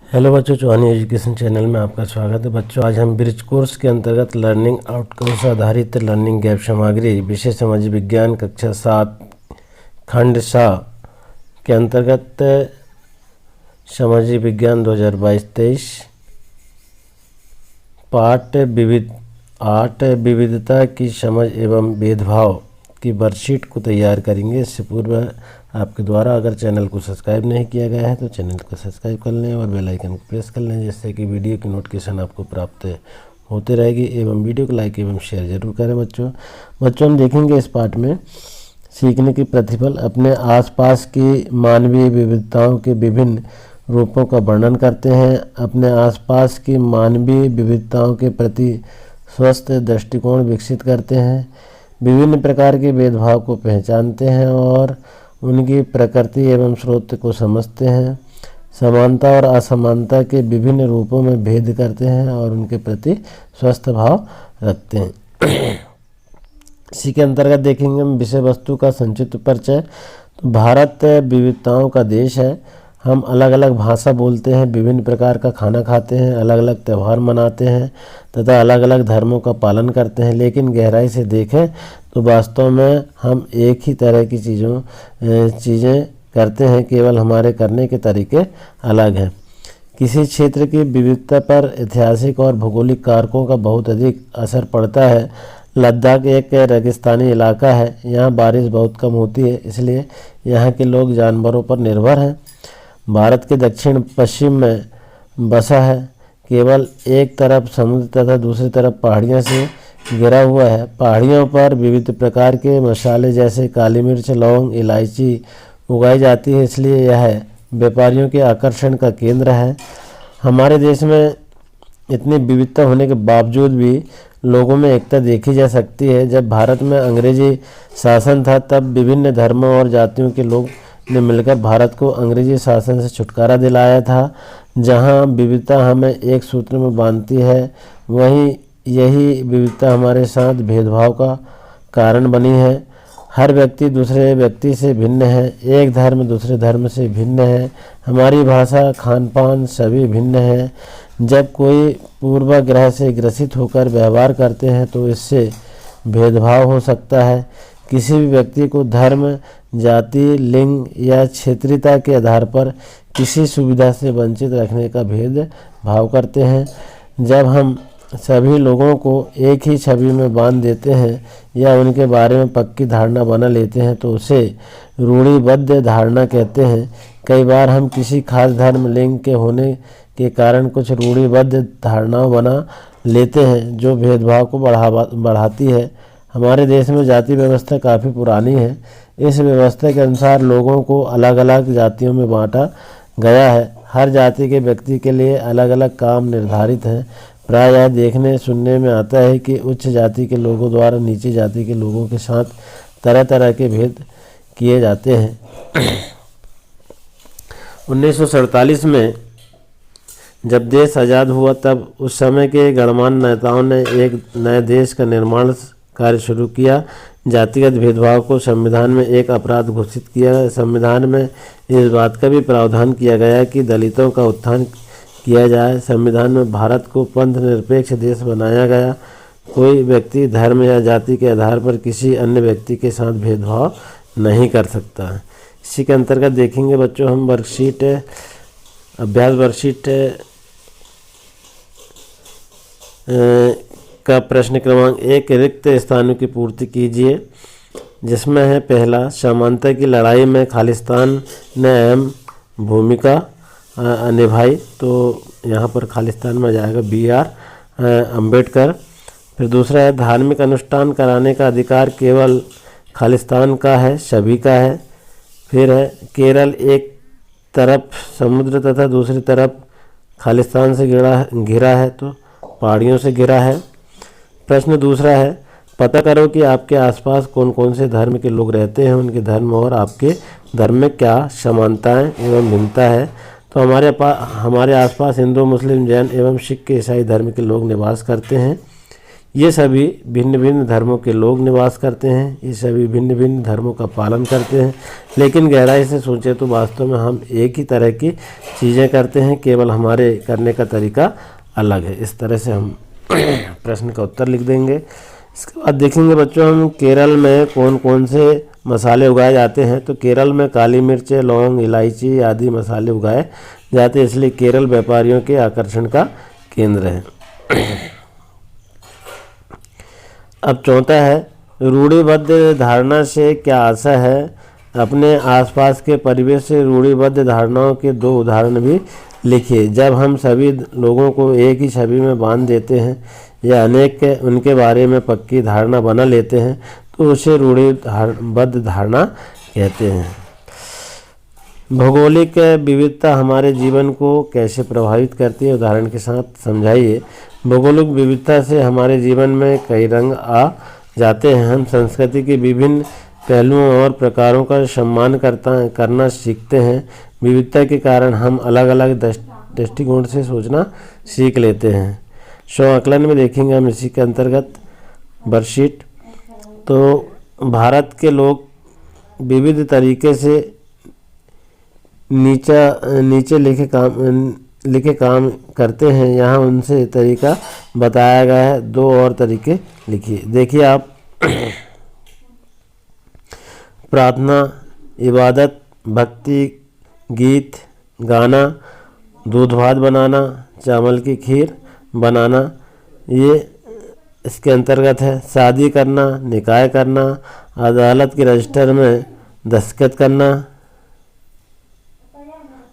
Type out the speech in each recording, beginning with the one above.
Hello बच्चों, चौहानी education channel में आपका स्वागत है। बच्चों, आज हम ब्रिज कोर्स के अंतर्गत लर्निंग आउटकम्स आधारित लर्निंग गैप सामग्री विषय सामाजिक विज्ञान कक्षा 7 खंड सा के अंतर्गत सामाजिक विज्ञान 2022-23 पाठ विविधता की समझ एवं भेदभाव की वर्कशीट को तैयार करेंगे। इससे पूर्व आपके द्वारा अगर चैनल को सब्सक्राइब नहीं किया गया है तो चैनल को सब्सक्राइब कर लें और बेल आइकन को प्रेस कर लें, जिससे कि वीडियो की नोटिफिकेशन आपको प्राप्त होते रहेगी। एवं वीडियो को लाइक एवं शेयर जरूर करें। बच्चों हम देखेंगे इस पाठ में सीखने की प्रतिफल अपने आसपास की मानवीय विविधताओं के विभिन्न रूपों का वर्णन करते हैं, अपने आसपास की मानवीय विविधताओं के प्रति स्वस्थ दृष्टिकोण विकसित करते हैं, विभिन्न प्रकार के भेदभाव को पहचानते हैं और उनकी प्रकृति एवं स्रोत को समझते हैं, समानता और असमानता के विभिन्न रूपों में भेद करते हैं और उनके प्रति स्वस्थ भाव रखते हैं। इसी के अंतर्गत देखेंगे हम विषय वस्तु का संक्षिप्त परिचय। तो भारत विविधताओं का देश है। हम अलग अलग भाषा बोलते हैं, विभिन्न प्रकार का खाना खाते हैं, अलग अलग त्यौहार मनाते हैं तथा अलग अलग धर्मों का पालन करते हैं। लेकिन गहराई से देखें तो वास्तव में हम एक ही तरह की चीज़ें करते हैं, केवल हमारे करने के तरीके अलग हैं। किसी क्षेत्र की विविधता पर ऐतिहासिक और भौगोलिक कारकों का बहुत अधिक असर पड़ता है। लद्दाख एक रेगिस्तानी इलाका है, यहाँ बारिश बहुत कम होती है, इसलिए यहाँ के लोग जानवरों पर निर्भर हैं। भारत के दक्षिण पश्चिम में बसा है, केवल एक तरफ समुद्र तथा दूसरी तरफ पहाड़ियों से घिरा हुआ है। पहाड़ियों पर विविध प्रकार के मसाले जैसे काली मिर्च, लौंग, इलायची उगाई जाती है, इसलिए यह व्यापारियों के आकर्षण का केंद्र है। हमारे देश में इतनी विविधता होने के बावजूद भी लोगों में एकता देखी जा सकती है। जब भारत में अंग्रेजी शासन था तब विभिन्न धर्मों और जातियों के लोग ने मिलकर भारत को अंग्रेजी शासन से छुटकारा दिलाया था। जहां विविधता हमें एक सूत्र में बांधती है, वहीं यही विविधता हमारे साथ भेदभाव का कारण बनी है। हर व्यक्ति दूसरे व्यक्ति से भिन्न है, एक धर्म दूसरे धर्म से भिन्न है, हमारी भाषा, खान पान सभी भिन्न है। जब कोई पूर्वाग्रह से ग्रसित होकर व्यवहार करते हैं तो इससे भेदभाव हो सकता है। किसी भी व्यक्ति को धर्म, जाति, लिंग या क्षेत्रीयता के आधार पर किसी सुविधा से वंचित रखने का भेदभाव करते हैं। जब हम सभी लोगों को एक ही छवि में बांध देते हैं या उनके बारे में पक्की धारणा बना लेते हैं तो उसे रूढ़िबद्ध धारणा कहते हैं। कई बार हम किसी खास धर्म, लिंग के होने के कारण कुछ रूढ़िबद्ध धारणाएं बना लेते हैं जो भेदभाव को बढ़ाती है। हमारे देश में जाति व्यवस्था काफ़ी पुरानी है। इस व्यवस्था के अनुसार लोगों को अलग अलग जातियों में बांटा गया है। हर जाति के व्यक्ति के लिए अलग अलग काम निर्धारित हैं। प्राय यह देखने सुनने में आता है कि उच्च जाति के लोगों द्वारा नीची जाति के लोगों के साथ तरह तरह के भेद किए जाते हैं। 1947 में जब देश आज़ाद हुआ तब उस समय के गणमान्य नेताओं ने एक नए देश का निर्माण कार्य शुरू किया। जातिगत भेदभाव को संविधान में एक अपराध घोषित किया। संविधान में इस बात का भी प्रावधान किया गया कि दलितों का उत्थान किया जाए। संविधान में भारत को पंथ निरपेक्ष देश बनाया गया। कोई व्यक्ति धर्म या जाति के आधार पर किसी अन्य व्यक्ति के साथ भेदभाव नहीं कर सकता। इसी के अंतर्गत देखेंगे बच्चों हम वर्कशीट अभ्यास वर्कशीट का प्रश्न क्रमांक 1 रिक्त स्थानों की पूर्ति कीजिए, जिसमें है पहला, समानता की लड़ाई में खालिस्तान ने अहम भूमिका निभाई। तो यहाँ पर खालिस्तान में जाएगा BR अम्बेडकर। फिर दूसरा है, धार्मिक अनुष्ठान कराने का अधिकार केवल खालिस्तान का है, सभी का है। फिर है, केरल एक तरफ समुद्र तथा दूसरी तरफ खालिस्तान से घिरा है, तो पहाड़ियों से घिरा है। प्रश्न दूसरा है, पता करो कि आपके आसपास कौन कौन से धर्म के लोग रहते हैं, उनके धर्म और आपके धर्म में क्या समानताएं एवं भिन्नता है। तो हमारे आसपास हिंदू, मुस्लिम, जैन एवं सिख के ईसाई धर्म के लोग निवास करते हैं। ये सभी भिन्न भिन्न धर्मों के लोग निवास करते हैं, ये सभी भिन्न भिन्न धर्मों का पालन करते हैं, लेकिन गहराई से सोचें तो वास्तव में हम एक ही तरह की चीज़ें करते हैं, केवल हमारे करने का तरीका अलग है। इस तरह से हम प्रश्न का उत्तर लिख देंगे। इसके बाद देखेंगे बच्चों हम केरल में कौन कौन से मसाले उगाए जाते हैं। तो केरल में काली मिर्च, लौंग, इलायची आदि मसाले उगाए जाते हैं, इसलिए केरल व्यापारियों के आकर्षण का केंद्र है। अब चौथा है, रूढ़िबद्ध धारणा से क्या आशा है। अपने आसपास के परिवेश से रूढ़िबद्ध धारणाओं के 2 उदाहरण भी लिखिए। जब हम सभी लोगों को एक ही छवि में बांध देते हैं या अनेक उनके बारे में पक्की धारणा बना लेते हैं तो उसे रूढ़िबद्ध धारणा कहते हैं। भौगोलिक विविधता हमारे जीवन को कैसे प्रभावित करती है, उदाहरण के साथ समझाइए। भौगोलिक विविधता से हमारे जीवन में कई रंग आ जाते हैं। हम संस्कृति के विभिन्न पहलुओं और प्रकारों का सम्मान करना सीखते हैं। विविधता के कारण हम अलग अलग दृष्टिकोण से सोचना सीख लेते हैं। स्व आकलन में देखेंगे हम इसी के अंतर्गत वर्कशीट। तो भारत के लोग विविध तरीके से नीचे लिखे काम करते हैं। यहाँ उनसे तरीका बताया गया है, 2 और तरीके लिखिए। देखिए आप प्रार्थना, इबादत, भक्ति, गीत गाना, दूध भात बनाना, चावल की खीर बनाना, ये इसके अंतर्गत है। शादी करना, निकाह करना, अदालत के रजिस्टर में दस्तखत करना,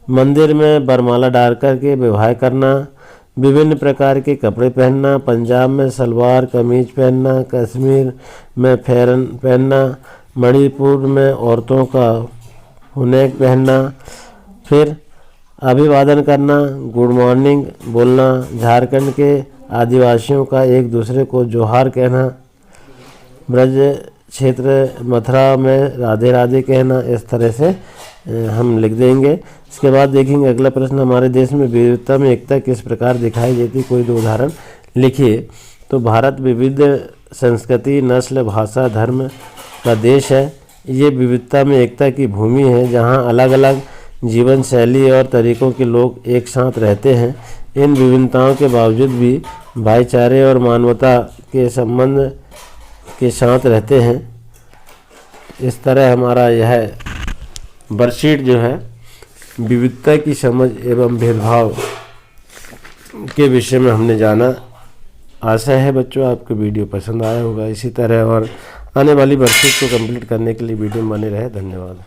मंदिर में वरमाला डाल करके विवाह करना, विभिन्न प्रकार के कपड़े पहनना, पंजाब में सलवार कमीज पहनना, कश्मीर में फेरन पहनना, मणिपुर में औरतों का हुनेक पहनना, फिर अभिवादन करना, गुड मॉर्निंग बोलना, झारखंड के आदिवासियों का एक दूसरे को जोहार कहना, ब्रज क्षेत्र मथुरा में राधे राधे कहना। इस तरह से हम लिख देंगे। इसके बाद देखेंगे अगला प्रश्न, हमारे देश में विविधता में एकता किस प्रकार दिखाई देती, कोई 2 उदाहरण लिखिए। तो भारत विविध संस्कृति, नस्ल, भाषा, धर्म का देश है। ये विविधता में एकता की भूमि है, जहाँ अलग अलग जीवन शैली और तरीकों के लोग एक साथ रहते हैं। इन विभिन्नताओं के बावजूद भी भाईचारे और मानवता के संबंध के साथ रहते हैं। इस तरह हमारा यह वर्कशीट जो है विविधता की समझ एवं भेदभाव के विषय में हमने जाना। आशा है बच्चों आपको वीडियो पसंद आया होगा। इसी तरह और आने वाली वर्कशीट को कंप्लीट करने के लिए वीडियो में बने रहे। धन्यवाद।